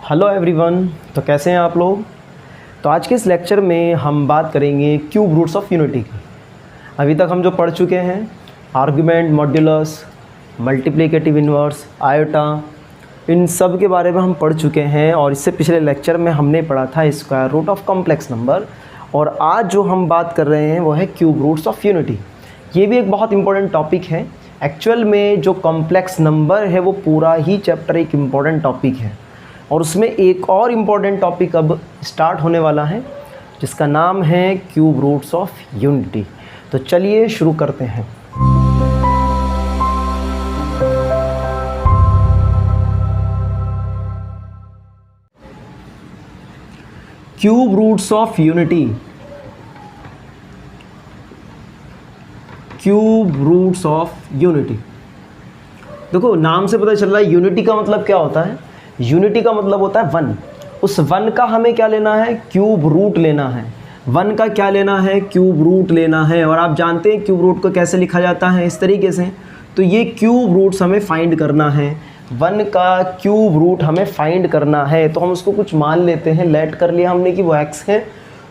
Hello everyone. तो कैसे हैं आप लोग। तो आज के इस लेक्चर में हम बात करेंगे क्यूब रूट्स ऑफ यूनिटी की। अभी तक हम जो पढ़ चुके हैं argument, modulus, multiplicative inverse, iota, इन सब के बारे में हम पढ़ चुके हैं। और इससे पिछले लेक्चर में हमने पढ़ा था square root of complex number. और आज जो हम बात कर रहे हैं वो है क्यूब रूट्स ऑफ यूनिटी। ये भी एक बहुत इंपॉर्टेंट टॉपिक है। एक्चुअल में जो कॉम्प्लेक्स नंबर है वो पूरा ही चैप्टर एक इम्पॉर्टेंट टॉपिक है। और उसमें एक और इम्पॉर्टेंट टॉपिक अब स्टार्ट होने वाला है जिसका नाम है क्यूब रूट्स ऑफ यूनिटी। तो चलिए शुरू करते हैं। Cube roots of unity. Cube roots of unity, देखो नाम से पता चल रहा है यूनिटी का मतलब क्या होता है। यूनिटी का मतलब होता है वन। उस वन का हमें क्या लेना है, क्यूब रूट लेना है। वन का क्या लेना है, क्यूब रूट लेना है। और आप जानते हैं क्यूब रूट को कैसे लिखा जाता है, इस तरीके से। तो ये क्यूब रूट्स हमें फाइंड करना है। वन का क्यूब रूट हमें फाइंड करना है। तो हम उसको कुछ मान लेते हैं, लेट कर लिया हमने कि वो एक्स है।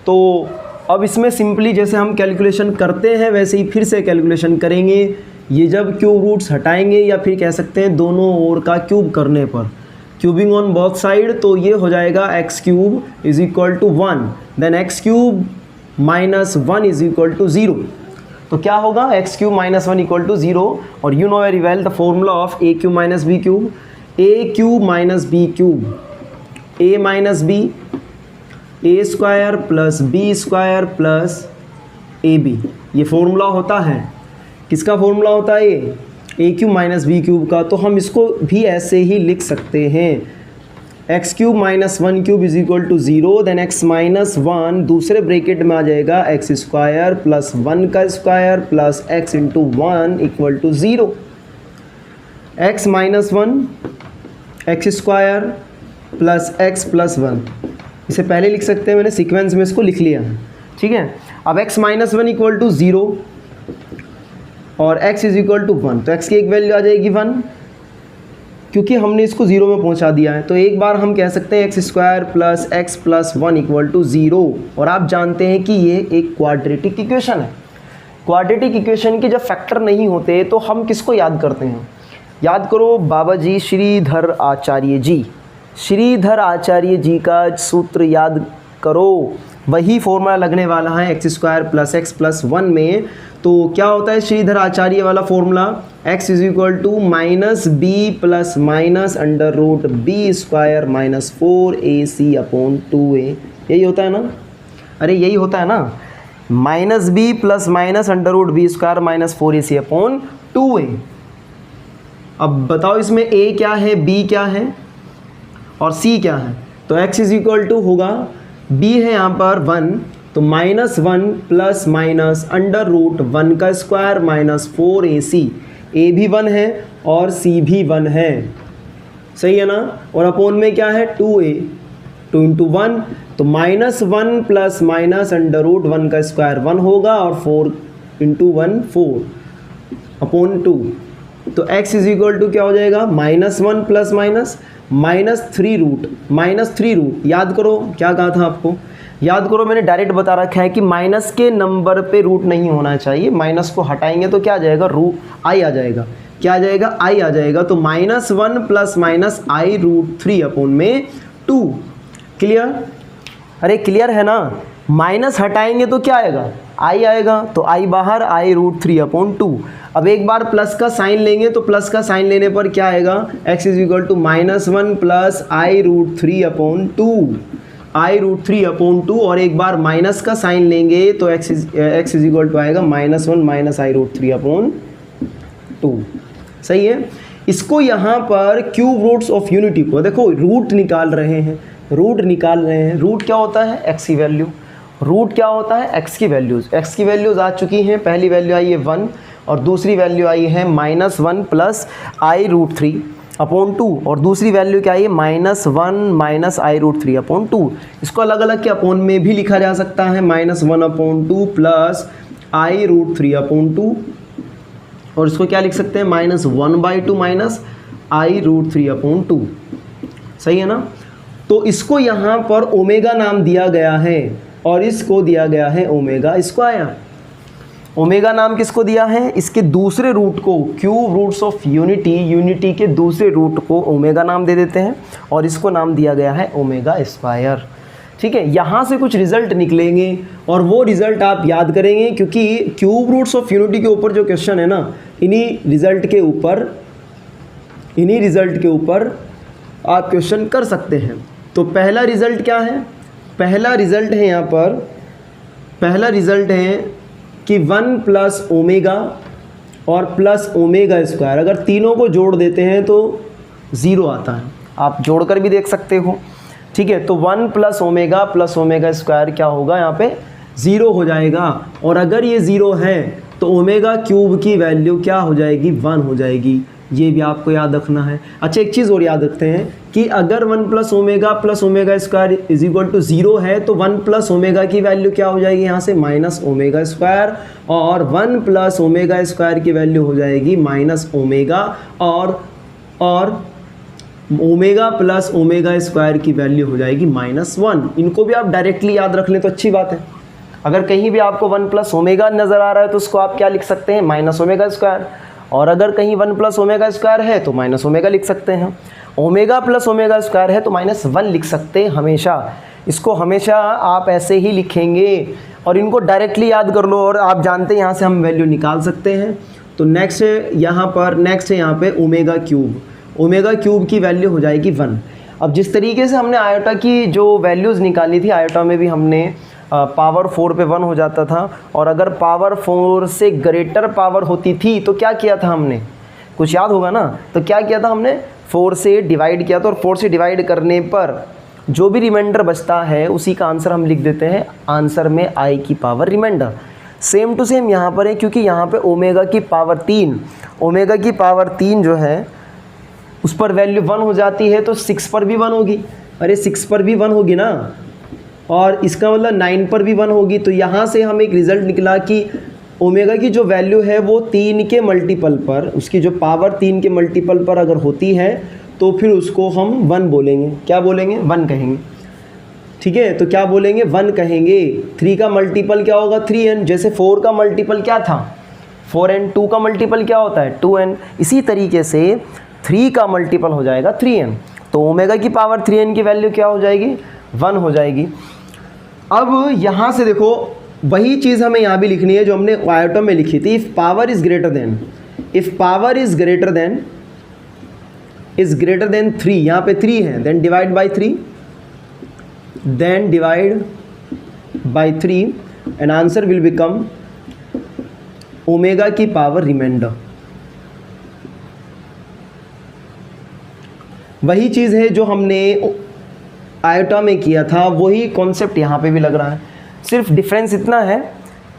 तो अब इसमें सिंपली जैसे हम कैलकुलेशन करते हैं वैसे ही फिर से कैलकुलेशन करेंगे। ये जब क्यूब रूट्स हटाएंगे या फिर कह सकते हैं दोनों ओर का क्यूब करने पर, क्यूबिंग ऑन बोथ साइड, तो ये हो जाएगा x cube is equal to 1, then x cube minus 1 is equal to 0। तो क्या होगा, x cube minus 1 equal to 0। और you know very well the formula of a cube minus b cube, a cube minus b cube, a minus b, a square plus b square plus a b. ये formula होता है, किसका formula होता है ये, a cube minus b cube का। तो हम इसको भी ऐसे ही लिख सकते हैं, x cube minus 1 cube is equal to 0, then x minus 1 दूसरे ब्रैकेट में आ जाएगा एक्स स्क्वायर प्लस 1 का square plus x into 1 equal to 0। X minus 1 x square plus x plus 1, इसे पहले लिख सकते हैं, मैंने सीक्वेंस में इसको लिख लिया है, ठीक है। अब एक्स माइनस 1 इक्वल टू 0 और x इज इक्वल टू 1, तो x की एक वैल्यू आ जाएगी 1 क्योंकि हमने इसको 0 में पहुंचा दिया है। तो एक बार हम कह सकते हैं x square plus x plus 1 equal to 0। और आप जानते हैं कि ये एक क्वाड्रेटिक इक्वेशन है। क्वाड्रेटिक इक्वेशन के जब फैक्टर नहीं होते तो हम किसको याद करते हैं, याद करो बाबा जी श्रीधर आचार्य जी। श्रीधर आचार्य जी का सूत्र याद करो, वही फॉर्मूला लगने वाला है x square plus x plus 1 में। तो क्या होता है श्रीधर आचार्य वाला formula, x is equal to minus b plus minus under root b square minus 4ac upon 2a। यही होता है ना, अरे यही होता है ना, minus b plus minus under root b square minus 4ac upon 2a। अब बताओ इसमें a क्या है, b क्या है और c क्या है। तो x इज इक्वल टू होगा, b है यहाँ पर 1, तो minus 1 plus minus under root 1 का स्क्वायर माइनस 4ac। a भी 1 है और c भी 1 है, सही है ना। और अपोन में क्या है 2a, 2 इंटू 1, तो minus 1 plus minus under root 1 का स्क्वायर 1 होगा और 4 इंटू 1 4 अपॉन 2। तो x इज इक्वल टू क्या हो जाएगा, minus 1 plus minus minus 3 root. याद करो क्या कहा था आपको, याद करो मैंने डायरेक्ट बता रखा है कि माइनस के नंबर पे रूट नहीं होना चाहिए। माइनस को हटाएंगे तो क्या आ जाएगा, रूट आई आ जाएगा। क्या आ जाएगा, आई आ जाएगा। तो माइनस 1 प्लस माइनस आई रूट 3 अपॉन में 2। क्लियर, अरे क्लियर है ना। माइनस हटाएंगे तो क्या आएगा, आई आएगा। तो आई बाहर, आई रूट 3 अपॉन 2। अब एक बार प्लस का साइन लेंगे तो प्लस का साइन लेने पर क्या आएगा, x is equal to minus 1 plus i root 3 upon 2, i root 3 upon 2। और एक बार माइनस का साइन लेंगे तो x इज इक्वल टू आएगा माइनस 1 माइनस आई रूट 3 अपॉन 2। सही है। इसको यहाँ पर क्यूब रूट्स ऑफ यूनिटी को देखो, रूट निकाल रहे हैं, रूट क्या होता है, x की वैल्यू। रूट क्या होता है, x की वैल्यूज़। x की वैल्यूज़ आ चुकी हैं, पहली वैल्यू आई है 1 और दूसरी वैल्यू आई है minus 1 plus i root 3 upon 2 और दूसरी वैल्यू क्या आई है माइनस 1 माइनस आई रूट 3 अपॉन 2। इसको अलग अलग के अपॉन में भी लिखा जा सकता है, minus 1 upon 2 plus i root 3 upon 2। और इसको क्या लिख सकते हैं, माइनस 1/2 माइनस आई रूट 3 अपॉन 2। सही है ना। तो इसको यहाँ पर ओमेगा नाम दिया गया है और इसको दिया गया है ओमेगा स्क्वायर। ओमेगा नाम किसको दिया है? इसके दूसरे रूट को, cube roots of unity, unity के दूसरे रूट को ओमेगा नाम दे देते हैं और इसको नाम दिया गया है ओमेगा स्क्वायर। ठीक है, यहाँ से कुछ रिजल्ट निकलेंगे और वो रिजल्ट आप याद करेंगे, क्योंकि क्यूब रूट्स ऑफ यूनिटी के ऊपर जो क्वेश्चन है ना, इन्हीं रिजल्ट के ऊपर आप क्वेश्चन कर सकते हैं। तो पहला रिजल्ट क्या है? पहला रिजल्ट है यहाँ पर, पहला रिजल्ट है कि 1 प्लस ओमेगा और प्लस ओमेगा स्क्वायर, अगर तीनों को जोड़ देते हैं तो 0 आता है। आप जोड़कर भी देख सकते हो। ठीक है, तो 1 प्लस ओमेगा स्क्वायर क्या होगा? यहाँ पे 0 हो जाएगा। और अगर ये 0 है तो ओमेगा क्यूब की वैल्यू क्या हो जाएगी? 1 हो जाएगी। ये भी आपको याद रखना है। अच्छा, एक चीज़ और याद रखते हैं कि अगर 1 plus omega square is equal to 0 है तो 1 प्लस ओमेगा की वैल्यू क्या हो जाएगी? यहाँ से माइनस ओमेगा स्क्वायर, और 1 प्लस ओमेगा स्क्वायर की वैल्यू हो जाएगी माइनस ओमेगा, और ओमेगा प्लस ओमेगा स्क्वायर की वैल्यू हो जाएगी -1। इनको भी आप डायरेक्टली याद रख लें तो अच्छी बात है। अगर कहीं भी आपको 1 प्लस ओमेगा नज़र आ रहा है तो उसको आप क्या लिख सकते हैं? Minus omega square. और अगर कहीं 1 प्लस ओमेगा स्क्वायर है तो माइनस ओमेगा लिख सकते हैं। ओमेगा प्लस ओमेगा स्क्वायर है तो -1 लिख सकते हैं हमेशा। इसको हमेशा आप ऐसे ही लिखेंगे और इनको डायरेक्टली याद कर लो, और आप जानते हैं यहाँ से हम वैल्यू निकाल सकते हैं। तो नेक्स्ट है यहाँ पे ओमेगा क्यूब। ओमेगा क्यूब की वैल्यू हो जाएगी 1। अब जिस तरीके से हमने आयोटा की जो वैल्यूज़ निकाली थी, आयोटा में भी हमने पावर 4 पे 1 हो जाता था, और अगर पावर 4 से ग्रेटर पावर होती थी तो क्या किया था हमने? कुछ याद होगा ना? तो क्या किया था हमने? 4 से डिवाइड किया था, और 4 से डिवाइड करने पर जो भी रिमाइंडर बचता है उसी का आंसर हम लिख देते हैं आंसर में i की power remainder. Same to same यहाँ पर है, क्योंकि यहाँ पे ओमेगा की पावर 3 जो है उस पर वैल्यू 1 हो जाती है, तो 6 पर भी 1 होगी। अरे 6 पर भी 1 होगी ना, और इसका मतलब 9 पर भी 1 होगी। तो यहाँ से हम एक रिज़ल्ट निकला कि ओमेगा की जो वैल्यू है वो 3 के मल्टीपल पर, उसकी जो पावर 3 के मल्टीपल पर अगर होती है तो फिर उसको हम 1 बोलेंगे। क्या बोलेंगे? 1 कहेंगे। ठीक है, तो क्या बोलेंगे? 1 कहेंगे। 3 का मल्टीपल क्या होगा? 3n। जैसे 4 का मल्टीपल क्या था? 4n। 2 का मल्टीपल क्या होता है? 2n। इसी तरीके से 3 का मल्टीपल हो जाएगा 3n। तो ओमेगा की पावर 3n की वैल्यू क्या हो जाएगी? 1 हो जाएगी। अब यहाँ से देखो, वही चीज़ हमें यहाँ भी लिखनी है जो हमने आयोटा में लिखी थी। If power is greater than 3, यहाँ पे 3 है, then divide by 3 and answer will become omega की पावर रिमाइंडर। वही चीज़ है जो हमने आयोटा में किया था, वही कॉन्सेप्ट यहाँ पे भी लग रहा है। सिर्फ डिफरेंस इतना है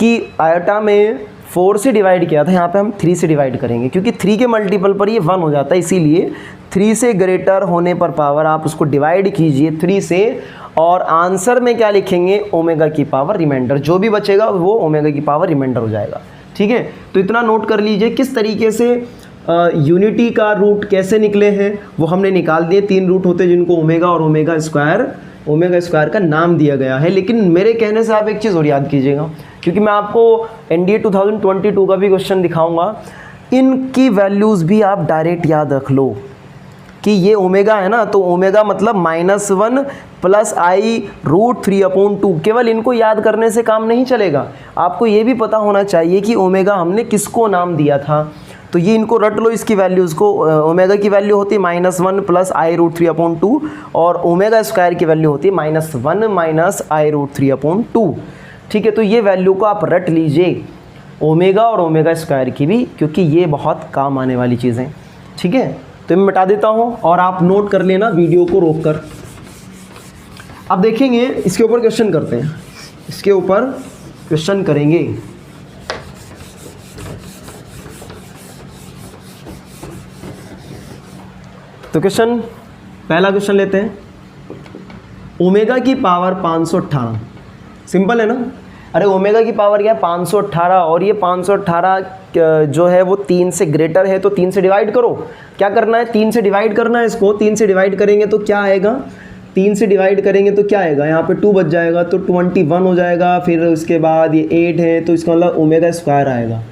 कि आयोटा में 4 से डिवाइड किया था, यहाँ पे हम 3 से डिवाइड करेंगे, क्योंकि 3 के मल्टीपल पर ये 1 हो जाता है। इसीलिए 3 से ग्रेटर होने पर पावर आप उसको डिवाइड कीजिए 3 से, और आंसर में क्या लिखेंगे? ओमेगा की पावर रिमाइंडर। जो भी बचेगा वो ओमेगा की पावर रिमाइंडर हो जाएगा। ठीक है, तो इतना नोट कर लीजिए किस तरीके से यूनिटी का रूट कैसे निकले हैं वो हमने निकाल दिए। 3 रूट होते हैं जिनको ओमेगा और ओमेगा स्क्वायर का नाम दिया गया है। लेकिन मेरे कहने से आप एक चीज़ और याद कीजिएगा, क्योंकि मैं आपको NDA 2022 का भी क्वेश्चन दिखाऊंगा। इनकी वैल्यूज़ भी आप डायरेक्ट याद रख लो कि ये ओमेगा है ना, तो ओमेगा मतलब -1 प्लस i√3/2। केवल इनको याद करने से काम नहीं चलेगा, आपको ये भी पता होना चाहिए कि ओमेगा हमने किसको नाम दिया था। तो ये इनको रट लो, इसकी वैल्यूज़ को। ओमेगा की वैल्यू होती है -1 प्लस i√3/2, और ओमेगा स्क्वायर की वैल्यू होती है -1 माइनस i√3/2। ठीक है, तो ये वैल्यू को आप रट लीजिए, ओमेगा और ओमेगा स्क्वायर की भी, क्योंकि ये बहुत काम आने वाली चीज़ें। ठीक है, तो मैं मिटा देता हूँ और आप नोट कर लेना वीडियो को रोक कर। अब देखेंगे इसके ऊपर क्वेश्चन करते हैं, इसके ऊपर क्वेश्चन करेंगे। तो क्वेश्चन, पहला क्वेश्चन लेते हैं। ओमेगा की पावर 518, सिंपल है ना। अरे ओमेगा की पावर क्या है? 518, और ये 518 जो है वो 3 से ग्रेटर है, तो 3 से डिवाइड करो। क्या करना है? 3 से डिवाइड करना है इसको। 3 से डिवाइड करेंगे तो क्या आएगा? 3 से डिवाइड करेंगे तो क्या आएगा, यहाँ पे 2 बच जाएगा तो 21 हो जाएगा। फिर उसके बाद ये 8 है तो इसका मतलब ओमेगा स्क्वायर आएगा,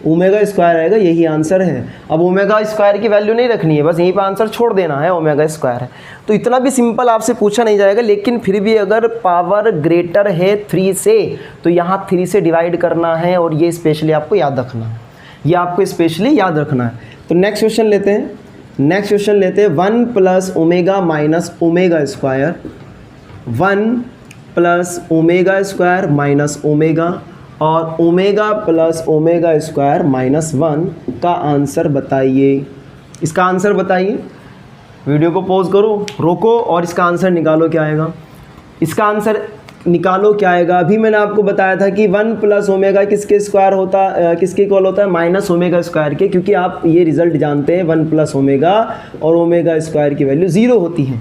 ओमेगा स्क्वायर आएगा, यही आंसर है। अब ओमेगा स्क्वायर की वैल्यू नहीं रखनी है, बस यहीं पर आंसर छोड़ देना है, ओमेगा स्क्वायर है। तो इतना भी सिंपल आपसे पूछा नहीं जाएगा, लेकिन फिर भी अगर पावर ग्रेटर है 3 से तो यहाँ 3 से डिवाइड करना है, और ये स्पेशली आपको याद रखना है, ये आपको स्पेशली याद रखना है। तो नेक्स्ट क्वेश्चन लेते हैं, नेक्स्ट क्वेश्चन लेते हैं 1 plus omega minus omega square, 1 plus omega square minus omega और omega plus omega square minus 1 का आंसर बताइए। इसका आंसर बताइए, वीडियो को पॉज करो, रोको और इसका आंसर निकालो क्या आएगा। इसका आंसर निकालो क्या आएगा। अभी मैंने आपको बताया था कि 1 प्लस ओमेगा किसके स्क्वायर होता, किसके इक्वल होता है, माइनस ओमेगा स्क्वायर के, क्योंकि आप ये रिजल्ट जानते हैं 1 प्लस ओमेगा और ओमेगा स्क्वायर की वैल्यू 0 होती है।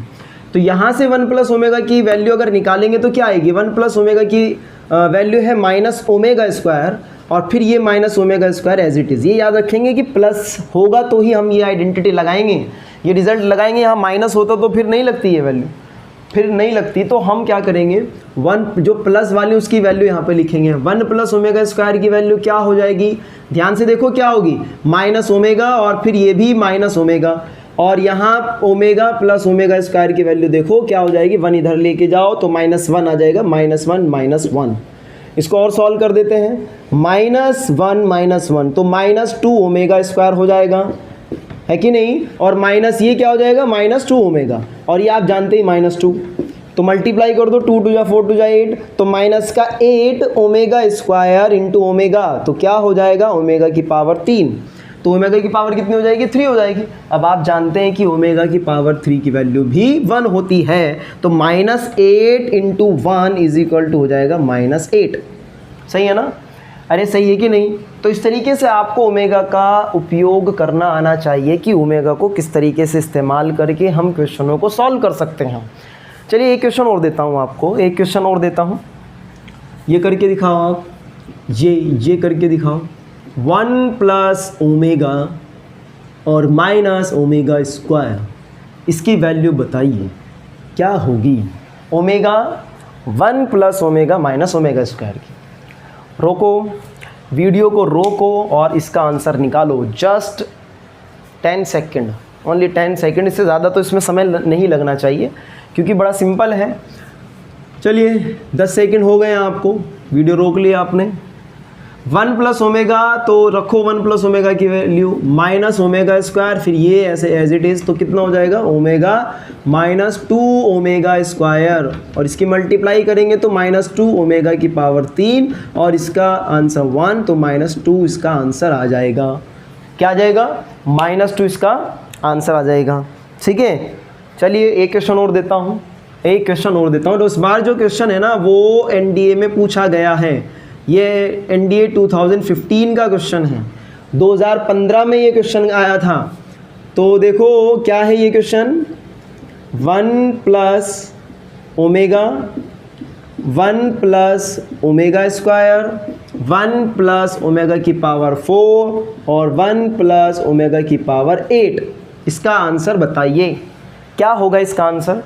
तो यहाँ से 1 प्लस ओमेगा की वैल्यू अगर निकालेंगे तो क्या आएगी, 1 प्लस ओमेगा की वैल्यू है माइनस ओमेगा स्क्वायर, और फिर ये minus omega square as it is. ये याद रखेंगे कि प्लस होगा तो ही हम ये आइडेंटिटी लगाएंगे, ये रिजल्ट लगाएंगे। यहाँ माइनस होता तो फिर नहीं लगती ये वैल्यू, फिर नहीं लगती। तो हम क्या करेंगे, 1 जो प्लस वाली उसकी वैल्यू यहाँ पे लिखेंगे। 1 प्लस ओमेगा स्क्वायर की वैल्यू क्या हो जाएगी, ध्यान से देखो क्या होगी, माइनस ओमेगा और फिर ये भी माइनस ओमेगा, और यहाँ ओमेगा प्लस ओमेगा स्क्वायर की वैल्यू देखो क्या हो जाएगी, 1 इधर लेके जाओ तो -1 आ जाएगा, -1 -1। इसको और सॉल्व कर देते हैं, -1 -1 तो -2 ओमेगा स्क्वायर हो जाएगा, है कि नहीं, और माइनस ये क्या हो जाएगा, -2 ओमेगा, और ये आप जानते ही -2, तो मल्टीप्लाई कर दो, 2 2 जा 4 2 जा 8, तो माइनस का 8 ओमेगा स्क्वायर इंटू ओमेगा, तो क्या हो जाएगा, ओमेगा की पावर 3। तो ओमेगा की पावर कितनी हो जाएगी, 3 हो जाएगी। अब आप जानते हैं कि ओमेगा की पावर 3 की वैल्यू भी 1 होती है, तो -8 इंटू 1 इज इक्वल टू हो जाएगा -8। सही है ना, अरे सही है कि नहीं। तो इस तरीके से आपको ओमेगा का उपयोग करना आना चाहिए कि ओमेगा को किस तरीके से इस्तेमाल करके हम क्वेश्चनों को सॉल्व कर सकते हैं। चलिए एक क्वेश्चन और देता हूँ आपको, एक क्वेश्चन और देता हूँ, ये करके दिखाओ आप, ये करके दिखाओ। 1 प्लस ओमेगा और माइनस ओमेगा स्क्वायर, इसकी वैल्यू बताइए क्या होगी। Omega 1 plus omega minus omega square की, रोको वीडियो को, रोको और इसका आंसर निकालो। जस्ट 10 सेकेंड, ओनली 10 सेकेंड, इससे ज़्यादा तो इसमें समय नहीं लगना चाहिए क्योंकि बड़ा सिंपल है। चलिए 10 सेकेंड हो गए हैं आपको, वीडियो रोक लिया आपने। 1 प्लस ओमेगा तो रखो 1 प्लस ओमेगा की वैल्यू माइनस ओमेगा स्क्वायर, फिर ये ऐसे एज इट इज़, तो कितना हो जाएगा, ओमेगा -2 ओमेगा स्क्वायर, और इसकी मल्टीप्लाई करेंगे तो -2 ओमेगा की पावर 3, और इसका आंसर 1, तो -2 इसका आंसर आ जाएगा। क्या आ जाएगा, -2 इसका आंसर आ जाएगा। ठीक है, चलिए एक क्वेश्चन और देता हूँ, एक क्वेश्चन और देता हूँ। तो इस बार जो क्वेश्चन है ना वो एनडीए में पूछा गया है, ये एनडीए 2015 का क्वेश्चन है, 2015 में ये क्वेश्चन आया था। तो देखो क्या है ये question, 1 plus omega, 1 plus omega square, 1 plus omega की पावर 4 और 1 प्लस ओमेगा की पावर 8, इसका आंसर बताइए क्या होगा इसका आंसर।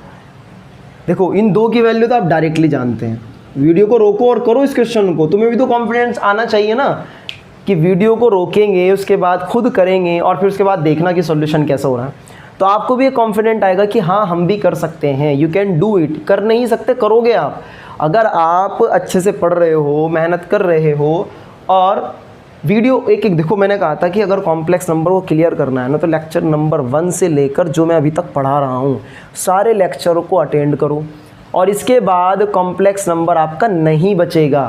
देखो इन दो की वैल्यू तो आप डायरेक्टली जानते हैं। वीडियो को रोको और करो इस क्वेश्चन को, तुम्हें भी तो कॉन्फिडेंस आना चाहिए ना कि वीडियो को रोकेंगे, उसके बाद खुद करेंगे और फिर उसके बाद देखना कि सॉल्यूशन कैसा हो रहा है, तो आपको भी कॉन्फिडेंट आएगा कि हाँ हम भी कर सकते हैं, यू कैन डू इट। कर नहीं सकते, करोगे आप। अगर आप अच्छे से पढ़ रहे हो, मेहनत कर रहे हो और वीडियो एक एक देखो, मैंने कहा था कि अगर कॉम्प्लेक्स नंबर को क्लियर करना है ना तो लेक्चर नंबर 1 से लेकर जो मैं अभी तक पढ़ा रहा हूँ सारे लेक्चरों को अटेंड करो, और इसके बाद कॉम्प्लेक्स नंबर आपका नहीं बचेगा,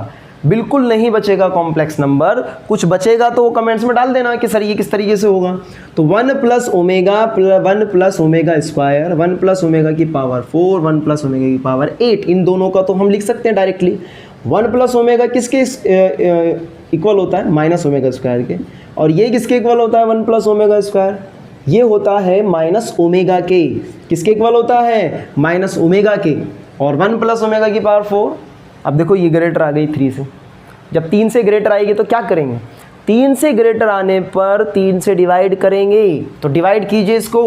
बिल्कुल नहीं बचेगा कॉम्प्लेक्स नंबर। कुछ बचेगा तो वो कमेंट्स में डाल देना कि सर ये किस तरीके से होगा। तो 1 plus omega 1 plus omega square, 1 plus omega की पावर 4, 1 प्लस ओमेगा की पावर 8, इन दोनों का तो हम लिख सकते हैं डायरेक्टली। 1 प्लस ओमेगा किसके इक्वल होता है, माइनस ओमेगा स्क्वायर के, और ये किसके इक्वल होता है 1 प्लस ओमेगा स्क्वायर, ये होता है माइनस ओमेगा के। किसके इक्वल होता है, माइनस ओमेगा के। और 1 प्लस ओमेगा की पावर 4, अब देखो ये ग्रेटर आ गई 3 से, जब 3 से ग्रेटर आएगी तो क्या करेंगे, 3 से ग्रेटर आने पर 3 से डिवाइड करेंगे, तो डिवाइड कीजिए इसको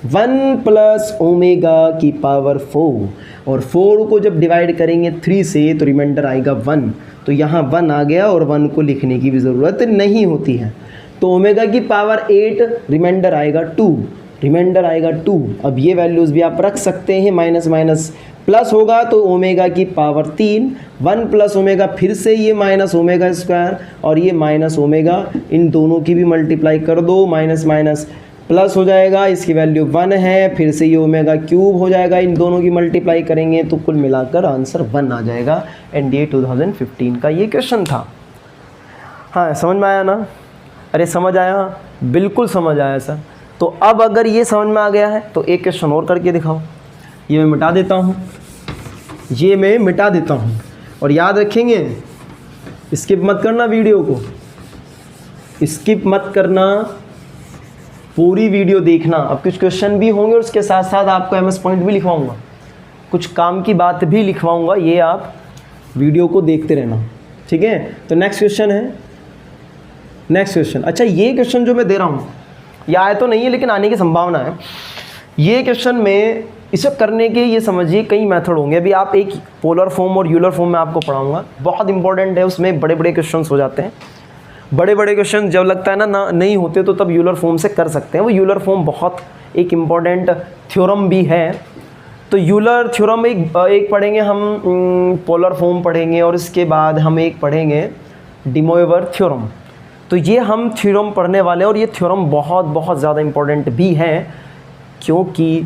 1 प्लस ओमेगा की पावर 4, और 4 को जब डिवाइड करेंगे 3 से तो रिमाइंडर आएगा 1, तो यहाँ 1 आ गया और 1 को लिखने की भी ज़रूरत नहीं होती है। तो ओमेगा की पावर 8, रिमाइंडर आएगा 2, रिमाइंडर आएगा 2। अब ये वैल्यूज़ भी आप रख सकते हैं, माइनस माइनस प्लस होगा तो ओमेगा की पावर 3, 1 प्लस ओमेगा, फिर से ये माइनस ओमेगा स्क्वायर और ये माइनस ओमेगा, इन दोनों की भी मल्टीप्लाई कर दो, माइनस माइनस प्लस हो जाएगा, इसकी वैल्यू 1 है, फिर से ये ओमेगा क्यूब हो जाएगा, इन दोनों की मल्टीप्लाई करेंगे तो कुल मिलाकर आंसर 1 आ जाएगा। एनडीए 2015 का ये क्वेश्चन था। हाँ, समझ में आया ना? अरे समझ आया, बिल्कुल समझ आया सर। तो अब अगर ये समझ में आ गया है तो एक क्वेश्चन और करके दिखाओ। ये मैं मिटा देता हूँ, ये मैं मिटा देता हूँ, और याद रखेंगे स्किप मत करना, वीडियो को स्किप मत करना, पूरी वीडियो देखना। अब कुछ क्वेश्चन भी होंगे और उसके साथ साथ आपको एमएस पॉइंट भी लिखवाऊंगा, कुछ काम की बात भी लिखवाऊंगा, ये आप वीडियो को देखते रहना, ठीक है। तो नेक्स्ट क्वेश्चन है, नेक्स्ट क्वेश्चन। अच्छा, ये क्वेश्चन जो मैं दे रहा हूँ ये आया तो नहीं है लेकिन आने की संभावना है। ये क्वेश्चन में इसे करने के ये समझिए कई मेथड होंगे। अभी आप एक पोलर फॉर्म और यूलर फॉर्म में आपको पढ़ाऊंगा, बहुत इंपॉर्टेंट है, उसमें बड़े बड़े क्वेश्चंस हो जाते हैं। बड़े बड़े क्वेश्चन जब लगता है ना नहीं होते तो तब यूलर फॉर्म से कर सकते हैं। वो यूलर फॉर्म बहुत एक इम्पॉर्टेंट थ्योरम भी है। तो यूलर थ्योरम एक पढ़ेंगे हम, पोलर फॉर्म पढ़ेंगे, और इसके बाद हम एक पढ़ेंगे डे मोइवर थ्योरम। तो ये हम थ्योरम पढ़ने वाले हैं, और ये थ्योरम बहुत बहुत ज़्यादा इम्पॉर्टेंट भी है, क्योंकि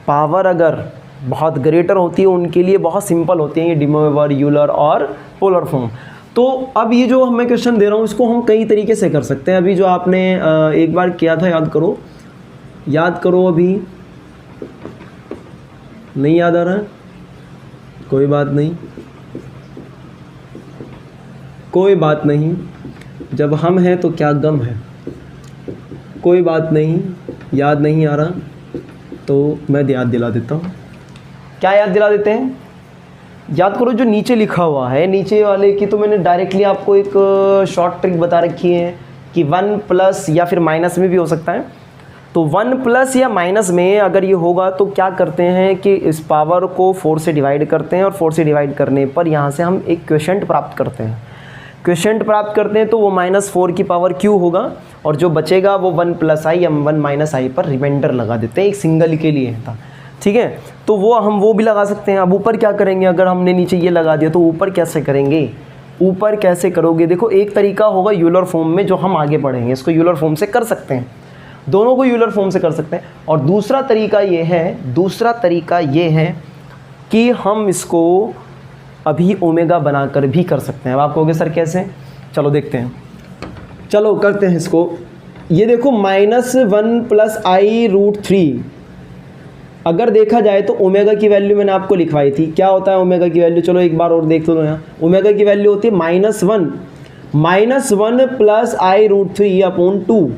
पावर अगर बहुत ग्रेटर होती है उनके लिए बहुत सिंपल होती है ये डे मोइवर, यूलर और पोलर फॉर्म। तो अब ये जो मैं क्वेश्चन दे रहा हूँ इसको हम कई तरीके से कर सकते हैं। अभी जो आपने एक बार किया था, याद करो, अभी नहीं याद आ रहा है, कोई बात नहीं, कोई बात नहीं, जब हम हैं तो क्या गम है, कोई बात नहीं, याद नहीं आ रहा तो मैं याद दिला देता हूँ। क्या याद दिला देते हैं? याद करो जो नीचे लिखा हुआ है, नीचे वाले की तो मैंने डायरेक्टली आपको एक शॉर्ट ट्रिक बता रखी है कि 1 प्लस या फिर माइनस में भी हो सकता है। तो 1 प्लस या माइनस में अगर ये होगा तो क्या करते हैं कि इस पावर को 4 से डिवाइड करते हैं, और 4 से डिवाइड करने पर यहाँ से हम एक क्वोशिएंट प्राप्त करते हैं। क्वोशिएंट प्राप्त करते हैं तो वो -4 की पावर क्यू होगा, और जो बचेगा वो 1 प्लस आई या 1 माइनस आई पर रिमाइंडर लगा देते हैं, एक सिंगल के लिए था, ठीक है। तो वो हम वो भी लगा सकते हैं। अब ऊपर क्या करेंगे, अगर हमने नीचे ये लगा दिया तो ऊपर कैसे करेंगे, ऊपर कैसे करोगे? देखो, एक तरीका होगा यूलर फॉर्म में जो हम आगे पढ़ेंगे, इसको यूलर फॉर्म से कर सकते हैं, दोनों को यूलर फॉर्म से कर सकते हैं। और दूसरा तरीका ये है कि हम इसको अभी ओमेगा बनाकर भी कर सकते हैं। अब आप कहोगे सर कैसे? चलो देखते हैं, चलो करते हैं इसको। ये देखो -1 प्लस i√3, अगर देखा जाए तो ओमेगा की वैल्यू मैंने आपको लिखवाई थी। क्या होता है ओमेगा की वैल्यू? चलो एक बार और देख लो यहाँ। ओमेगा की वैल्यू होती है -1 प्लस i√3/2।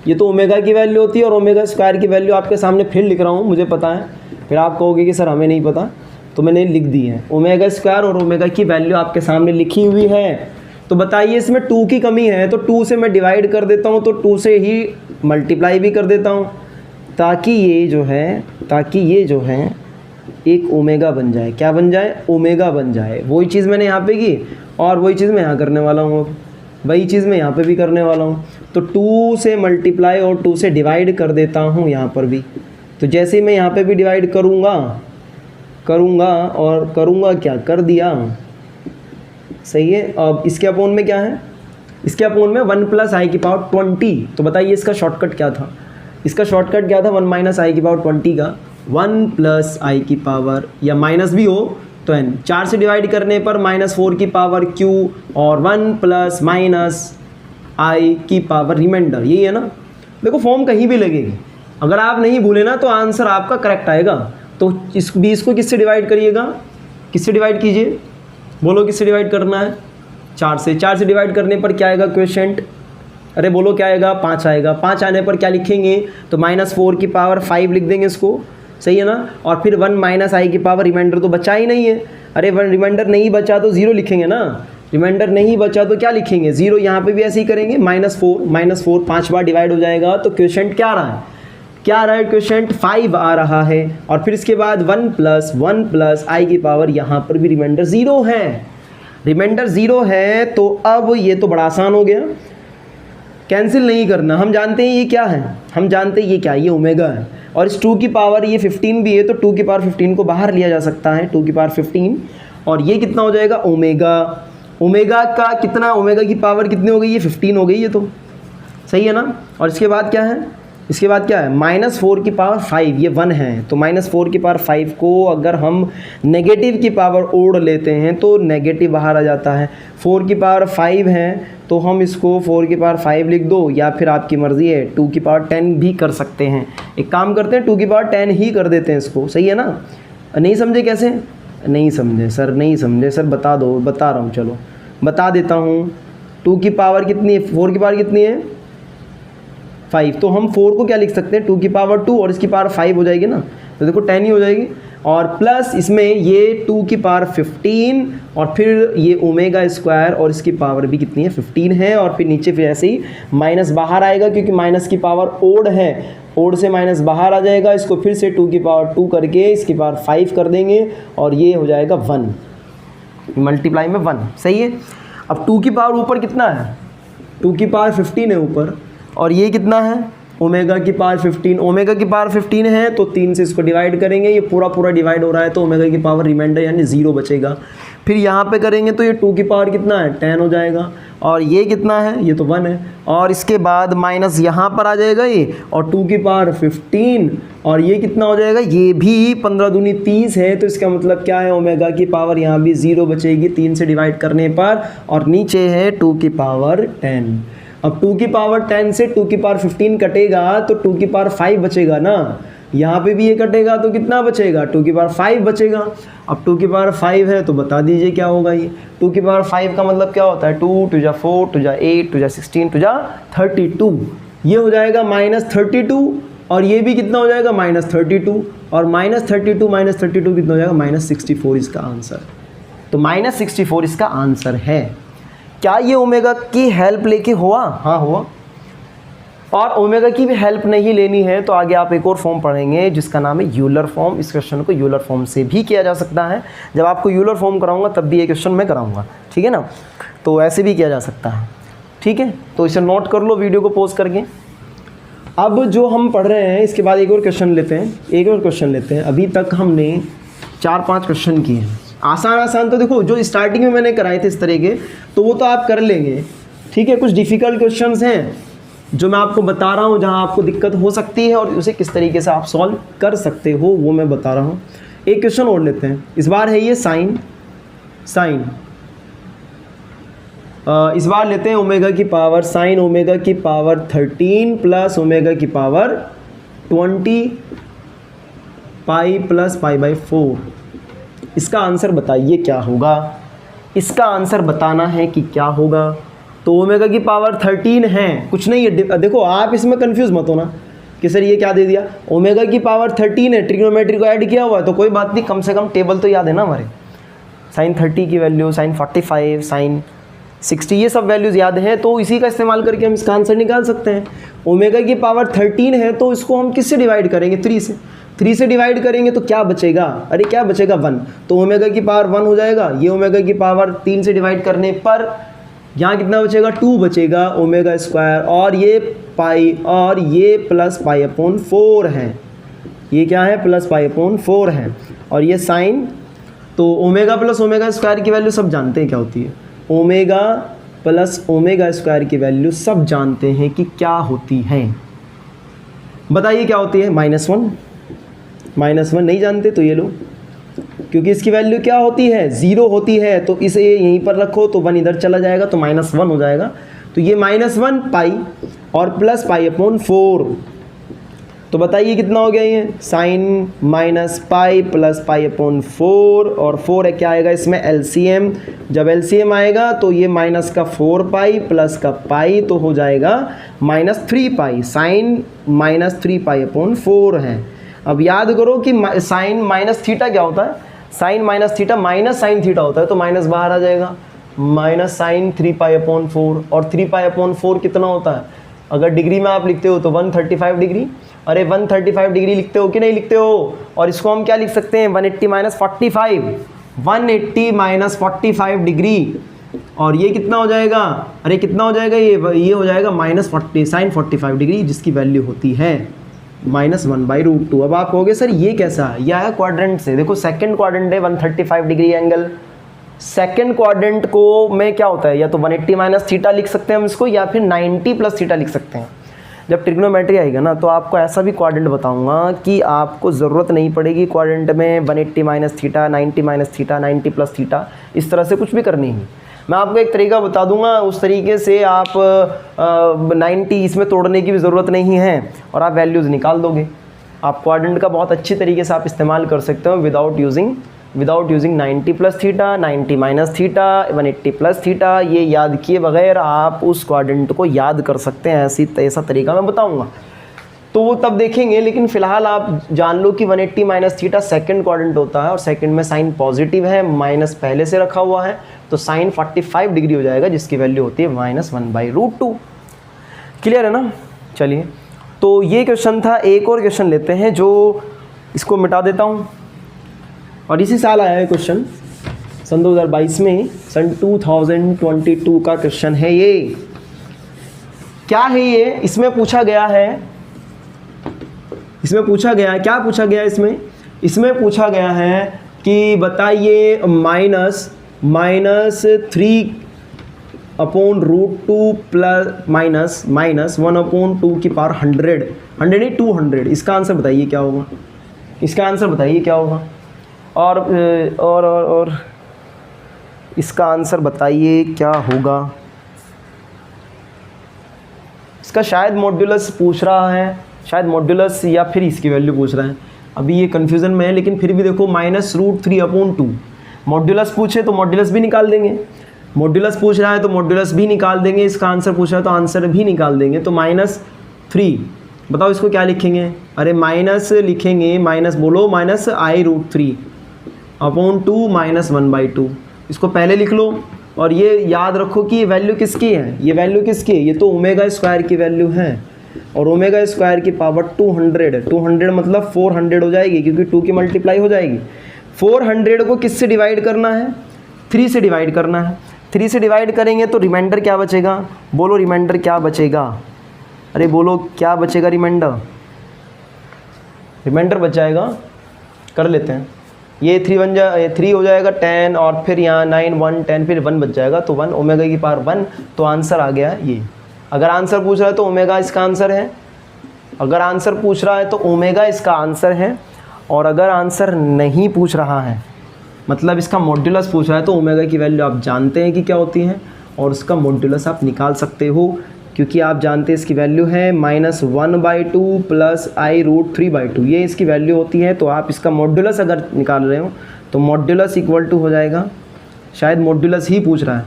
ये तो ओमेगा की वैल्यू होती है, और ओमेगा स्क्वायर की वैल्यू आपके सामने फिर लिख रहा हूँ, मुझे पता है। फिर आप कहोगे कि सर हमें नहीं पता, तो मैंने लिख दी है। ओमेगा स्क्वायर और ओमेगा की वैल्यू आपके सामने लिखी हुई है। तो बताइए इसमें 2 की कमी है, तो 2 से मैं डिवाइड कर देता हूँ, तो 2 से ही मल्टीप्लाई भी कर देता हूँ, ताकि ये जो है एक ओमेगा बन जाए। क्या बन जाए? ओमेगा बन जाए। वही चीज़ मैंने यहाँ पे की, और वही चीज़ मैं यहाँ करने वाला हूँ, वही चीज़ मैं यहाँ पे भी करने वाला हूँ। तो 2 से मल्टीप्लाई और 2 से डिवाइड कर देता हूँ यहाँ पर भी। तो जैसे ही मैं यहाँ पे भी डिवाइड करूँगा और करूँगा क्या, कर दिया, सही है। अब इसके अपोन में क्या है? इसके अपोन में 1 प्लस आई की पावर 20। तो बताइए इसका शॉर्टकट क्या था? इसका शॉर्टकट क्या था 1 माइनस आई की पावर 20 का? 1 प्लस आई की पावर, या माइनस भी हो तो n, 4 से डिवाइड करने पर -4 की पावर q, और 1 प्लस माइनस आई की पावर रिमाइंडर, यही है ना। देखो फॉर्म कहीं भी लगेगी, अगर आप नहीं भूले ना तो आंसर आपका करेक्ट आएगा। तो इस 20 को किससे डिवाइड करिएगा? किससे डिवाइड कीजिए, बोलो किससे डिवाइड करना है? 4 से। 4 से डिवाइड करने पर क्या आएगा क्वोशिएंट? अरे बोलो क्या आएगा? 5 आएगा। 5 आने पर क्या लिखेंगे? तो -4 की पावर 5 लिख देंगे इसको, सही है ना। और फिर 1 माइनस आई की पावर, रिमाइंडर तो बचा ही नहीं है। अरे 1 रिमाइंडर नहीं बचा तो 0 लिखेंगे ना। रिमाइंडर नहीं बचा तो क्या लिखेंगे, 0। यहाँ पे भी ऐसे ही करेंगे, -4 5 बार डिवाइड हो जाएगा तो क्वोशेंट क्या रहा है, क्या रहा है क्वोशेंट 5 आ रहा है। और फिर इसके बाद 1 प्लस आई की पावर, यहाँ पर भी रिमाइंडर 0 है, रिमाइंडर 0 है। तो अब ये तो बड़ा आसान हो गया, कैंसिल नहीं करना, हम जानते हैं ये क्या है, हम जानते हैं ये क्या है, ये ओमेगा है। और इस 2 की पावर ये 15 भी है तो 2 की पावर 15 को बाहर लिया जा सकता है, 2 की पावर 15। और ये कितना हो जाएगा ओमेगा, ओमेगा का कितना, ओमेगा की पावर कितनी हो गई, ये 15 हो गई, ये तो सही है ना। और इसके बाद क्या है, इसके बाद क्या है, -4 की पावर 5, ये 1 है तो -4 की पावर 5 को अगर हम नेगेटिव की पावर ओढ़ लेते हैं तो नेगेटिव बाहर आ जाता है। 4 की पावर 5 है तो हम इसको 4 की पावर 5 लिख दो, या फिर आपकी मर्ज़ी है 2 की पावर 10 भी कर सकते हैं। एक काम करते हैं 2 की पावर 10 ही कर देते हैं इसको, सही है ना। नहीं समझे कैसे, नहीं समझे सर, नहीं समझे सर, बता दो, बता रहा हूँ, चलो बता देता हूँ। 2 की पावर कितनी है, 4 की पावर कितनी है 5, तो हम 4 को क्या लिख सकते हैं 2 की पावर 2 और इसकी पावर 5 हो जाएगी ना, तो देखो 10 ही हो जाएगी। और प्लस इसमें ये 2 की पावर 15 और फिर ये ओमेगा स्क्वायर और इसकी पावर भी कितनी है 15 है। और फिर नीचे फिर ऐसे ही माइनस बाहर आएगा क्योंकि माइनस की पावर ओड है, ओड से माइनस बाहर आ जाएगा, इसको फिर से 2 की पावर 2 करके इसकी पावर 5 कर देंगे और ये हो जाएगा 1, मल्टीप्लाई में 1, सही है। अब 2 की पावर ऊपर कितना है, 2 की पावर 15 है ऊपर, और ये कितना है ओमेगा की पावर 15, ओमेगा की पावर 15 है तो 3 से इसको डिवाइड करेंगे, ये पूरा डिवाइड हो रहा है तो ओमेगा की पावर रिमाइंडर यानी 0 बचेगा। फिर यहाँ पे करेंगे तो ये 2 की पावर कितना है 10 हो जाएगा, और ये कितना है, ये तो 1 है। और इसके बाद माइनस यहाँ पर आ जाएगा ये, और 2 की पावर 15, और ये कितना हो जाएगा, ये भी 15 दूनी 30 है, तो इसका मतलब क्या है ओमेगा की पावर यहाँ भी 0 बचेगी 3 से डिवाइड करने पर, और नीचे है 2 की पावर 10। अब 2 की पावर 10 से 2 की पावर 15 कटेगा तो 2 की पावर 5 बचेगा ना, यहाँ पे भी ये कटेगा तो कितना बचेगा 2 की पावर 5 बचेगा। अब 2 की पावर 5 है तो बता दीजिए क्या होगा ये, 2 की पावर 5 का मतलब क्या होता है 2 2 जा 4 2 जा 8 2 जा 16 2 जा 32, ये हो जाएगा -32, और ये भी कितना हो जाएगा -32, और -32 कितना हो जाएगा -64 इसका आंसर। तो -64 इसका आंसर है। क्या ये ओमेगा की हेल्प लेके हुआ, हाँ हुआ। और ओमेगा की भी हेल्प नहीं लेनी है तो आगे आप एक और फॉर्म पढ़ेंगे जिसका नाम है यूलर फॉर्म। इस क्वेश्चन को यूलर फॉर्म से भी किया जा सकता है, जब आपको यूलर फॉर्म कराऊंगा तब भी ये क्वेश्चन मैं कराऊंगा, ठीक है ना। तो ऐसे भी किया जा सकता है, ठीक है। तो इसे नोट कर लो वीडियो को पॉज करके। अब जो हम पढ़ रहे हैं इसके बाद एक और क्वेश्चन लेते हैं, अभी तक हमने 4-5 क्वेश्चन किए हैं, आसान तो देखो जो स्टार्टिंग में मैंने कराए थे इस तरह के, तो वो तो आप कर लेंगे, ठीक है। कुछ डिफ़िकल्ट क्वेश्चंस हैं जो मैं आपको बता रहा हूँ जहाँ आपको दिक्कत हो सकती है और उसे किस तरीके से आप सॉल्व कर सकते हो वो मैं बता रहा हूँ। एक क्वेश्चन और लेते हैं, इस बार है ये साइन, इस बार लेते हैं ओमेगा की पावर, साइन ओमेगा की पावर 13 प्लस ओमेगा की power 20 pi plus pi by 4। इसका आंसर बताइए क्या होगा, इसका आंसर बताना है कि क्या होगा। तो ओमेगा की पावर 13 है, कुछ नहीं है, देखो आप इसमें कंफ्यूज मत होना कि सर ये क्या दे दिया, ओमेगा की पावर 13 है, ट्रिग्नोमेट्री को ऐड किया हुआ है तो कोई बात नहीं, कम से कम टेबल तो याद है ना हमारे, साइन 30 की वैल्यू, साइन 45, साइन 60, ये सब वैल्यूज़ याद हैं, तो इसी का इस्तेमाल करके हम इसका आंसर निकाल सकते हैं। ओमेगा की पावर 13 है तो इसको हम किससे डिवाइड करेंगे, 3 से डिवाइड करेंगे तो क्या बचेगा, अरे क्या बचेगा 1, तो ओमेगा की पावर 1 हो जाएगा। ये ओमेगा की पावर 3 से डिवाइड करने पर यहाँ कितना बचेगा 2 बचेगा ओमेगा स्क्वायर, और ये पाई, और ये प्लस पाई अपॉन 4 है, ये क्या है प्लस पाई अपॉन 4 है, और ये साइन, तो ओमेगा प्लस ओमेगा स्क्वायर की वैल्यू सब जानते हैं क्या होती है, ओमेगा प्लस ओमेगा स्क्वायर की वैल्यू सब जानते हैं कि क्या होती है, बताइए क्या होती है, -1 नहीं जानते तो ये लो, क्योंकि इसकी वैल्यू क्या होती है 0 होती है, तो इसे यहीं पर रखो तो 1 इधर चला जाएगा तो -1 हो जाएगा, तो ये -1 पाई और प्लस पाई अपॉन 4, तो बताइए कितना हो गया ये, sine minus pi plus pi upon 4, और 4 है क्या आएगा इसमें एलसीएम, जब एलसीएम आएगा तो ये माइनस का 4 पाई प्लस का पाई तो हो जाएगा -3 पाई, साइन -3 पाई अपॉन 4 है। अब याद करो कि साइन माइनस थीटा क्या होता है, sine minus theta minus sine theta होता है, तो माइनस बाहर आ जाएगा, माइनस साइन 3π/4, और 3π/4 कितना होता है? अगर डिग्री में आप लिखते हो तो 135 डिग्री। अरे 135 डिग्री लिखते हो कि नहीं लिखते हो? और इसको हम क्या लिख सकते हैं? 180 - 45 डिग्री। और ये कितना हो जाएगा? अरे कितना हो जाएगा? ये हो जाएगा -40 साइन 45 डिग्री, जिसकी वैल्यू होती है -1/√2। अब आप कहोगे सर ये कैसा है? यह है क्वाड्रेंट से। देखो सेकंड क्वाड्रेंट है 135 डिग्री एंगल। सेकंड क्वाड्रेंट को में क्या होता है? या तो 180 - थीटा लिख सकते हैं हम इसको, या फिर 90 + थीटा लिख सकते हैं। जब ट्रिग्नोमेट्री आएगा ना तो आपको ऐसा भी क्वाड्रेंट बताऊंगा कि आपको ज़रूरत नहीं पड़ेगी क्वाड्रेंट में 180 - थीटा, 90 - थीटा, 90 + थीटा, इस तरह से कुछ भी करनी है। मैं आपको एक तरीका बता दूंगा, उस तरीके से आप 90 इसमें तोड़ने की भी ज़रूरत नहीं है और आप वैल्यूज़ निकाल दोगे। आप क्वाड्रेंट का बहुत अच्छी तरीके से आप इस्तेमाल कर सकते हो without using 90 + theta, 90 - theta, 180 + theta. ये याद किए बगैर आप उस क्वाड्रेंट को याद कर सकते हैं। ऐसा तरीका मैं बताऊंगा तो वो तब देखेंगे, लेकिन फ़िलहाल आप जान लो कि 180 - थीटा सेकंड क्वाड्रेंट होता है और सेकंड में साइन पॉजिटिव है, माइनस पहले से रखा हुआ है, तो साइन 45 डिग्री हो जाएगा, जिसकी वैल्यू होती है -1/√2। क्लियर है ना? चलिए, तो ये क्वेश्चन था। एक और क्वेश्चन लेते हैं, जो इसको मिटा देता हूँ। और इसी साल आया है क्वेश्चन, सन 2022 में, सन 2022 का क्वेश्चन है ये। क्या है ये? इसमें पूछा गया है, क्या पूछा गया है इसमें पूछा गया है कि बताइए -3/√2 प्लस -1/2 की पावर 100 नहीं 200। इसका आंसर बताइए क्या होगा? और इसका आंसर बताइए क्या होगा? इसका शायद मॉड्यूलस पूछ रहा है, शायद मॉड्यूलस या फिर इसकी वैल्यू पूछ रहा है। अभी ये कन्फ्यूज़न में है, लेकिन फिर भी देखो -√3/2 मॉड्यूलस पूछे तो मॉड्यूलस भी निकाल देंगे, मॉड्यूलस पूछ रहा है तो मॉड्यूलस भी निकाल देंगे, इसका आंसर पूछ रहा है तो आंसर भी निकाल देंगे। तो -3, बताओ इसको क्या लिखेंगे? अरे माइनस लिखेंगे, माइनस बोलो, -i√3/2 -1/2। इसको पहले लिख लो और ये याद रखो कि ये वैल्यू किसकी है? ये वैल्यू किसकी है? ये तो ओमेगा स्क्वायर की वैल्यू है, और ओमेगा स्क्वायर की पावर 200 मतलब 400 हो जाएगी, क्योंकि 2 की मल्टीप्लाई हो जाएगी। 400 को किससे डिवाइड करना है? 3 से डिवाइड करना है। 3 से डिवाइड करेंगे तो रिमाइंडर क्या बचेगा? बोलो रिमाइंडर क्या बचेगा? अरे बोलो क्या बचेगा? रिमाइंडर बच जाएगा, कर लेते हैं। ये 3 हो जाएगा 10, और फिर यहाँ 9 1 10, फिर 1 बच जाएगा, तो 1 ओमेगा की पावर 1। तो आंसर आ गया ये। अगर आंसर पूछ रहा है तो ओमेगा इसका आंसर है, अगर आंसर पूछ रहा है तो ओमेगा इसका आंसर है, और अगर आंसर नहीं पूछ रहा है मतलब इसका मॉड्यूलस पूछ रहा है तो ओमेगा की वैल्यू आप जानते हैं कि क्या होती है, और उसका मॉड्यूलस आप निकाल सकते हो, क्योंकि आप जानते हैं इसकी वैल्यू है -1/2 प्लस i√3/2, ये इसकी वैल्यू होती है। तो आप इसका मॉड्यूलस अगर निकाल रहे हो तो मॉड्यूलस इक्वल टू हो जाएगा, शायद मॉड्यूलस ही पूछ रहा है,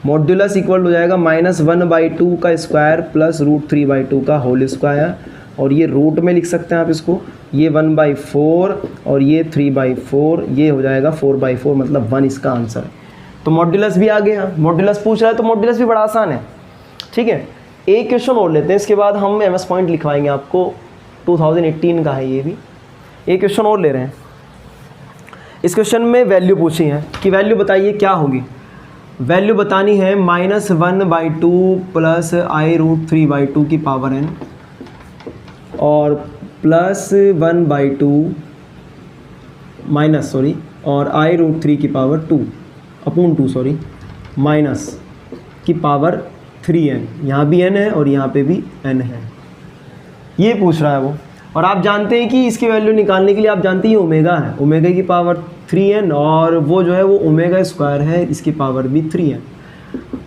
मॉड्यूलस इक्वल हो जाएगा -1/2 का स्क्वायर प्लस √3/2 का होल स्क्वायर, और ये रूट में लिख सकते हैं आप इसको, ये 1/4 और ये 3/4, ये हो जाएगा 4/4, मतलब 1 इसका आंसर है। तो मॉड्यूलस भी आ गया, मॉड्यूलस पूछ रहा है तो मॉड्यूलस भी बड़ा आसान है। ठीक है, एक क्वेश्चन और लेते हैं, इसके बाद हम MS पॉइंट लिखवाएंगे आपको, 2018 का है ये भी। एक क्वेश्चन और ले रहे हैं। इस क्वेश्चन में वैल्यू पूछी है कि वैल्यू बताइए क्या होगी? वैल्यू बतानी है -1/2 प्लस i√3/2 की पावर n, और प्लस 1/2 और i√3 की पावर 2/2 माइनस की पावर 3n। यहाँ भी n है और यहाँ पे भी n है, ये पूछ रहा है वो। और आप जानते हैं कि इसकी वैल्यू निकालने के लिए आप जानते हैं ये ओमेगा है, ओमेगा की पावर 3n, और वो जो है वो ओमेगा स्क्वायर है, इसकी पावर भी 3n।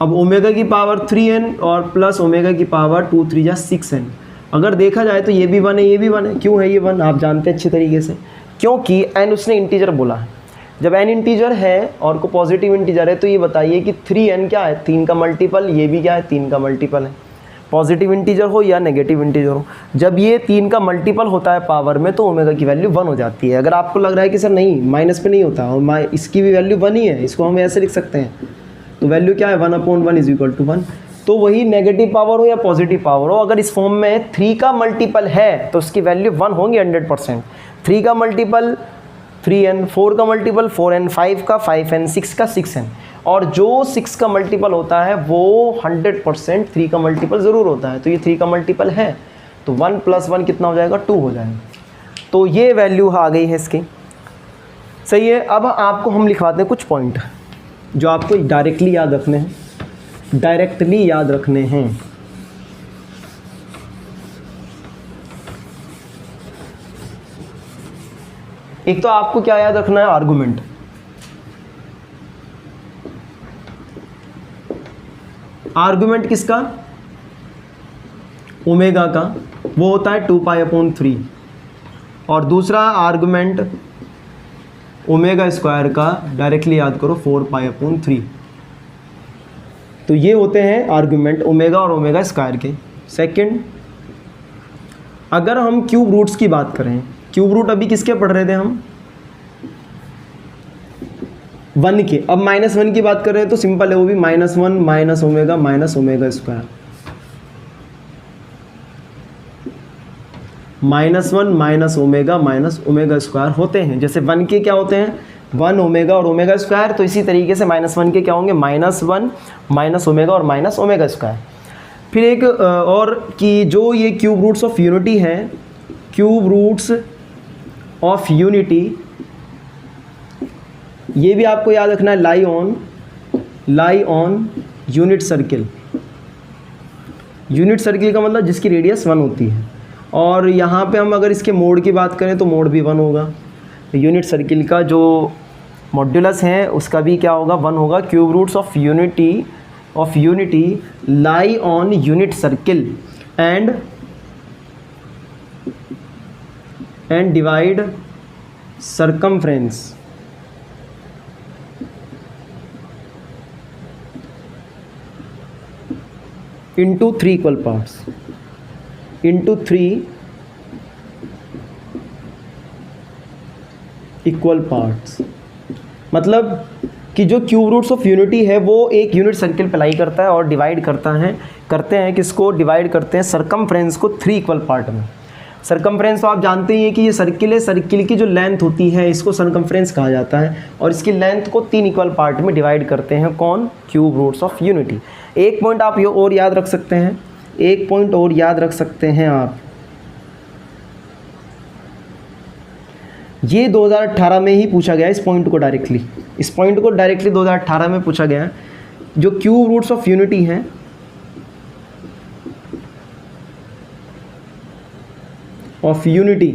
अब ओमेगा की पावर 3n और प्लस ओमेगा की पावर 2 3 जा 6n। अगर देखा जाए तो ये भी 1 है, ये भी 1 है। क्यों है ये 1? आप जानते हैं अच्छे तरीके से, क्योंकि n उसने इंटीजर बोला है। जब n इंटीजर है और को पॉजिटिव इंटीजर है तो ये बताइए कि 3n क्या है? 3 का मल्टीपल, ये भी क्या है? 3 का मल्टीपल है। पॉजिटिव इंटीजर हो या नेगेटिव इंटीजर हो, जब ये 3 का मल्टीपल होता है पावर में तो ओमेगा की वैल्यू 1 हो जाती है। अगर आपको लग रहा है कि सर नहीं माइनस पे नहीं होता और इसकी भी वैल्यू 1 ही है, इसको हम ऐसे लिख सकते हैं तो वैल्यू क्या है 1/1 इज इक्वल टू 1। तो वही नेगेटिव पावर हो या पॉजिटिव पावर हो, अगर इस फॉर्म में 3 का मल्टीपल है तो उसकी वैल्यू 1 होंगी 100%। 3 का मल्टीपल 3n, 4 का मल्टीपल 4n, 5 का 5n, 6 का 6n, और जो 6 का मल्टीपल होता है वो 100% 3 का मल्टीपल ज़रूर होता है। तो ये 3 का मल्टीपल है, तो 1 + 1 कितना हो जाएगा 2 हो जाएगा। तो ये वैल्यू आ गई है इसकी, सही है। अब आपको हम लिखवाते हैं कुछ पॉइंट जो आपको डायरेक्टली याद रखने हैं, डायरेक्टली याद रखने हैं। एक तो आपको क्या याद रखना है, आर्गुमेंट। आर्गुमेंट किसका, ओमेगा का, वो होता है 2π/3, और दूसरा आर्गुमेंट ओमेगा स्क्वायर का, डायरेक्टली याद करो 4π/3। तो ये होते हैं आर्गुमेंट ओमेगा और ओमेगा स्क्वायर के। सेकंड, अगर हम क्यूब रूट्स की बात करें, क्यूब रूट अभी किसके पढ़ रहे थे हम, 1 के। अब -1 की बात कर रहे हैं तो सिंपल है, वो भी -1 - omega omega square, -1 - omega omega square होते हैं। जैसे 1 के क्या होते हैं, 1 ओमेगा और ओमेगा स्क्वायर, तो इसी तरीके से -1 के क्या होंगे, -1 - ओमेगा और ओमेगा स्क्वायर। फिर एक और कि जो ये क्यूब रूट्स ऑफ यूनिटी है, क्यूब रूट्स ऑफ यूनिटी, ये भी आपको याद रखना है, लाई on unit circle. Unit circle का मतलब जिसकी रेडियस 1 होती है, और यहाँ पे हम अगर इसके मोड की बात करें तो मोड भी 1 होगा। यूनिट सर्किल का जो मॉड्यूलस है उसका भी क्या होगा, 1 होगा। Cube roots of unity lie on unit circle and divide circumference into 3 equal parts, into 3 equal parts. मतलब कि जो क्यूब रूट्स ऑफ यूनिटी है वो एक यूनिट सर्किल पे लाई करता है और डिवाइड करते हैं किसको, डिवाइड करते हैं सर्कमफ्रेंस को 3 इक्वल पार्ट में। सर्कमफ्रेंस तो आप जानते ही हैं कि ये सर्किल है, सर्किल की जो लेंथ होती है इसको सर्कमफ्रेंस कहा जाता है, और इसकी लेंथ को 3 इक्वल पार्ट में डिवाइड करते हैं कौन, क्यूब रूट्स ऑफ यूनिटी। एक पॉइंट आप ये और याद रख सकते हैं, एक पॉइंट और याद रख सकते हैं आप, ये 2018 में ही पूछा गया इस पॉइंट को डायरेक्टली, 2018 में पूछा गया है। जो क्यूब रूट्स ऑफ यूनिटी हैं ऑफ यूनिटी,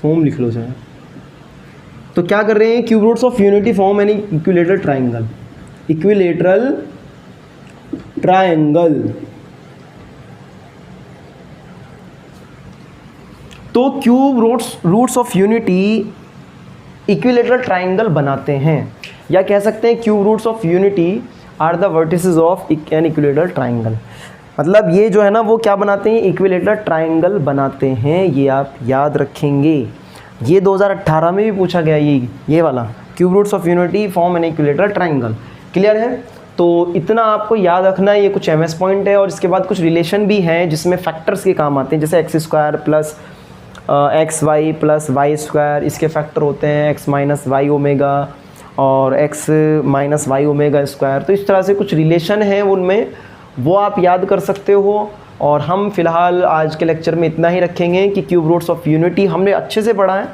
फॉर्म लिख लो सर। तो क्या कर रहे हैं, cube roots of unity form an equilateral triangle. तो cube roots of unity equilateral triangle बनाते हैं, या कह सकते हैं cube roots of unity are the vertices of an equilateral triangle. मतलब ये जो है ना वो क्या बनाते हैं, इक्विलेटरल ट्रायंगल बनाते हैं। ये आप याद रखेंगे, ये 2018 में भी पूछा गया, ये वाला cube roots of unity form an equilateral triangle. Clear है। तो इतना आपको याद रखना है। ये कुछ एमएस पॉइंट है, और इसके बाद कुछ रिलेशन भी हैं जिसमें फैक्टर्स के काम आते हैं, जैसे x² plus xy plus y square, इसके फैक्टर होते हैं x माइनस वाई ओमेगा और x minus y omega square. तो इस तरह से कुछ रिलेशन है उनमें, वो आप याद कर सकते हो। और हम फ़िलहाल आज के लेक्चर में इतना ही रखेंगे कि क्यूब रूट्स ऑफ यूनिटी हमने अच्छे से पढ़ा है,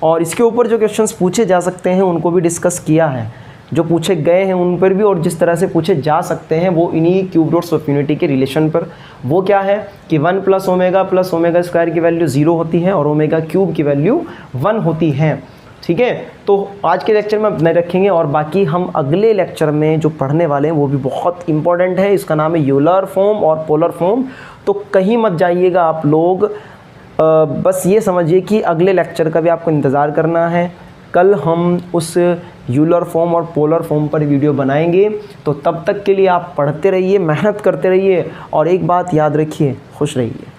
और इसके ऊपर जो क्वेश्चंस पूछे जा सकते हैं उनको भी डिस्कस किया है, जो पूछे गए हैं उन पर भी, और जिस तरह से पूछे जा सकते हैं वो इन्हीं क्यूब रूट्स ऑफ यूनिटी के रिलेशन पर। वो क्या है कि 1 प्लस ओमेगा स्क्वायर की वैल्यू 0 होती है और ओमेगा क्यूब की वैल्यू 1 होती है। ठीक है, तो आज के लेक्चर में नहीं रखेंगे, और बाकी हम अगले लेक्चर में जो पढ़ने वाले हैं वो भी बहुत इंपॉर्टेंट है। इसका नाम है यूलर फॉर्म और पोलर फॉर्म। तो कहीं मत जाइएगा आप लोग, बस ये समझिए कि अगले लेक्चर का भी आपको इंतज़ार करना है। कल हम उस यूलर फॉर्म और पोलर फॉर्म पर वीडियो बनाएंगे। तो तब तक के लिए आप पढ़ते रहिए, मेहनत करते रहिए, और एक बात याद रखिए, खुश रहिए।